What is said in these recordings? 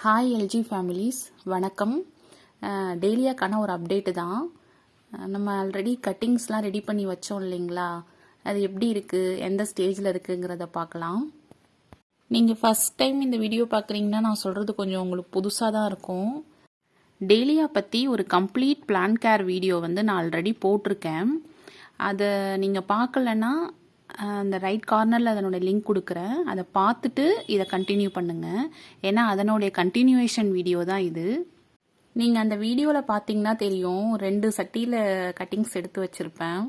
Hi LG families, வணக்கம். டெய்லியாக்கான ஒரு update தான். நம்ம ஆல்ரெடி கட்டிங்ஸ்லாம் ரெடி பண்ணி வச்சோம் இல்லைங்களா, அது எப்படி இருக்குது, எந்த ஸ்டேஜில் இருக்குங்கிறத பார்க்கலாம். நீங்கள் ஃபஸ்ட் டைம் இந்த வீடியோ பார்க்குறீங்கன்னா நான் சொல்கிறது கொஞ்சம் உங்களுக்கு புதுசாக தான் இருக்கும். டெய்லியா பற்றி ஒரு கம்ப்ளீட் பிளான் கேர் வீடியோ நான் ஆல்ரெடி போட்டிருக்கேன். அதை நீங்கள் பார்க்கலன்னா அந்த ரைட் கார்னரில் அதனுடைய லிங்க் கொடுக்குறேன், அதை பார்த்துட்டு இதை கண்டினியூ பண்ணுங்கள். ஏன்னா அதனுடைய கண்டினியூவேஷன் வீடியோ தான் இது. நீங்கள் அந்த வீடியோவில் பார்த்தீங்கன்னா தெரியும், 2 சட்டியில் கட்டிங்ஸ் எடுத்து வச்சுருப்பேன்.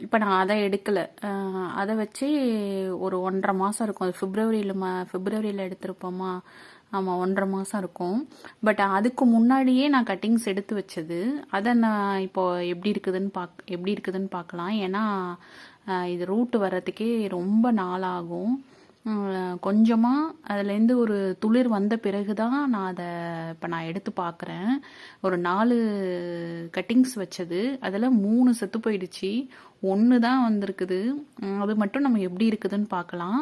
இப்போ நான் அதை எடுக்கலை, அதை வச்சு ஒரு 1.5 மாதம் இருக்கும். அது ஃபிப்ரவரியில் எடுத்திருப்போமா, ஆமாம் 1.5 மாதம் இருக்கும். பட் அதுக்கு முன்னாடியே நான் கட்டிங்ஸ் எடுத்து வச்சது, அதை நான் இப்போ எப்படி இருக்குதுன்னு பார்க்கலாம். ஏன்னா இது ரூட்டு வர்றதுக்கே ரொம்ப நாளாகும். கொஞ்சமாக அதுலேருந்து ஒரு துளிர் வந்த பிறகு தான் நான் அதை இப்போ நான் எடுத்து பார்க்குறேன். ஒரு 4 கட்டிங்ஸ் வச்சது, அதில் 3 செத்து போயிடுச்சு, 1 தான் வந்திருக்குது. அது மட்டும் நம்ம எப்படி இருக்குதுன்னு பார்க்கலாம்.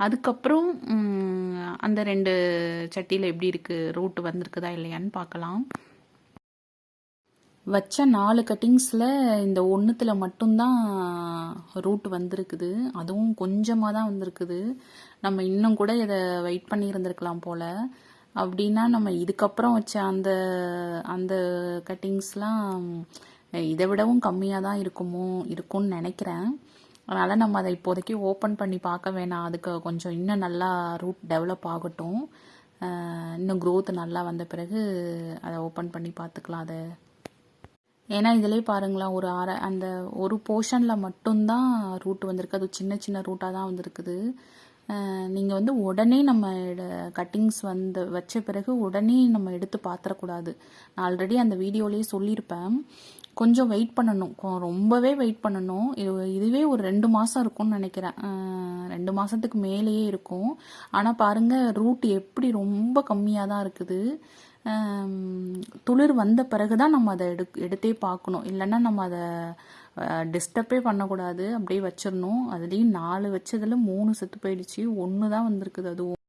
அதுக்கப்புறம் அந்த 2 சட்டியில் எப்படி இருக்குது, ரூட்டு வந்திருக்குதா இல்லையான்னு பார்க்கலாம். வச்ச 4 கட்டிங்ஸில் இந்த ஒன்றுத்தில் மட்டும்தான் ரூட் வந்திருக்குது, அதுவும் கொஞ்சமாக தான் வந்திருக்குது. நம்ம இன்னும் கூட இதை வெயிட் பண்ணியிருந்துருக்கலாம் போல். அப்படின்னா நம்ம இதுக்கப்புறம் வச்ச அந்த அந்த கட்டிங்ஸ்லாம் இதை விடவும் கம்மியாக தான் இருக்கும்னு நினைக்கிறேன். அதனால் நம்ம அதை இப்போதைக்கு ஓப்பன் பண்ணி பார்க்க வேணாம். அதுக்கு கொஞ்சம் இன்னும் நல்லா ரூட் டெவலப் ஆகட்டும். இன்னும் க்ரோத் நல்லா வந்த பிறகு அதை ஓப்பன் பண்ணி பார்த்துக்கலாம் அதை. ஏன்னா இதிலே பாருங்களேன், அந்த ஒரு போர்ஷனில் மட்டும்தான் ரூட் வந்திருக்கு. அது சின்ன சின்ன ரூட்டாக தான் வந்திருக்குது. நீங்கள் உடனே நம்ம கட்டிங்ஸ் வச்ச பிறகு உடனே நம்ம எடுத்து பார்த்துடக்கூடாது. நான் ஆல்ரெடி அந்த வீடியோலேயே சொல்லியிருப்பேன், கொஞ்சம் வெயிட் பண்ணணும், ரொம்பவே வெயிட் பண்ணணும். இதுவே ஒரு 2 மாதம் இருக்கும்னு நினைக்கிறேன், 2 மாதத்துக்கு மேலேயே இருக்கும். ஆனால் பாருங்கள், ரூட் எப்படி ரொம்ப கம்மியாக தான் இருக்குது. துளிர் வந்த பிறகு தான் நம்ம அதை எடுத்தே பார்க்கணும். இல்லைன்னா நம்ம அதை டிஸ்டர்பே பண்ணக்கூடாது, அப்படியே வச்சிடணும். அதுலேயும் 4 வச்சதில் 3 செத்து போயிடுச்சு, 1 தான் வந்திருக்குது அதுவும்.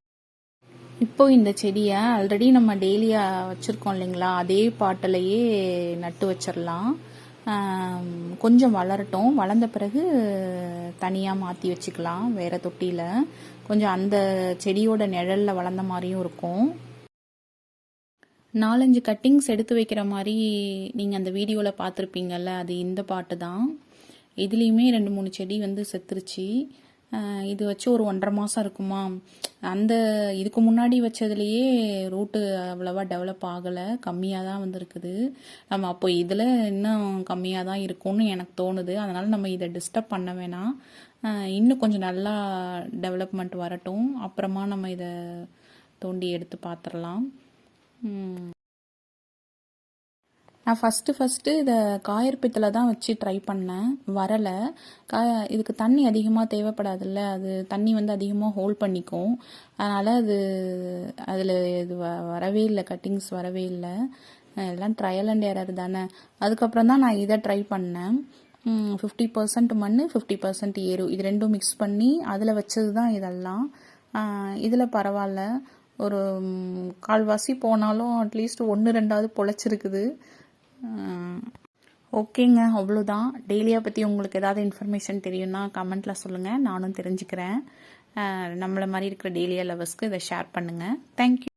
இப்போ இந்த செடியை ஆல்ரெடி நம்ம டெய்லியா வச்சுருக்கோம் இல்லைங்களா, அதே பாட்டிலையே நட்டு வச்சிடலாம். கொஞ்சம் வளரட்டும், வளர்ந்த பிறகு தனியாக மாற்றி வச்சுக்கலாம் வேறு தொட்டியில். கொஞ்சம் அந்த செடியோட நிழலில் வளர்ந்த மாதிரியும் இருக்கும். 4-5 கட்டிங்ஸ் எடுத்து வைக்கிற மாதிரி நீங்கள் அந்த வீடியோவில் பார்த்துருப்பீங்கள்ல, அது இந்த பாட்டு தான். இதுலேயுமே 2-3 செடி செத்துருச்சு. இது வச்சு ஒரு 1.5 மாதம் இருக்குமா. இதுக்கு முன்னாடி வச்சதுலேயே ரூட்டு அவ்வளோவா டெவலப் ஆகலை, கம்மியாக தான் வந்திருக்குது. நம்ம அப்போ இதில் இன்னும் கம்மியாக தான் இருக்கும்னு எனக்கு தோணுது. அதனால் நம்ம இதை டிஸ்டர்ப் பண்ண வேணாம், இன்னும் கொஞ்சம் நல்லா டெவலப்மெண்ட் வரட்டும், அப்புறமா நம்ம இதை தோண்டி எடுத்து பார்த்துடலாம். நான் ஃபஸ்ட்டு இதை காயற்பித்தில் தான் வச்சு ட்ரை பண்ணேன், வரலை. இதுக்கு தண்ணி அதிகமாக தேவைப்படாதுல்ல, அது தண்ணி அதிகமாக ஹோல்ட் பண்ணிக்கும். அதனால் அதில் இது வரவே இல்லை, கட்டிங்ஸ் வரவே இல்லை. எல்லாம் ட்ரையல் அண்ட் எரர் தானே. அதுக்கப்புறம் தான் நான் இதை ட்ரை பண்ணேன். 50% மண் 50% ஏரு, இது ரெண்டும் மிக்ஸ் பண்ணி அதில் வச்சது தான் இதெல்லாம். இதில் பரவாயில்ல, ஒரு 1/4 போனாலும் அட்லீஸ்ட் 1-2 பொழைச்சிருக்குது. ஓகேங்க, அவ்வளோதான். டெய்லியா பற்றி உங்களுக்கு ஏதாவது இன்ஃபர்மேஷன் தெரியும்னா கமெண்ட்டில் சொல்லுங்கள், நானும் தெரிஞ்சுக்கிறேன். நம்மளை மாதிரி இருக்கிற டெய்லியா லவர்ஸ்க்கு இதை ஷேர் பண்ணுங்கள். தேங்க்யூ.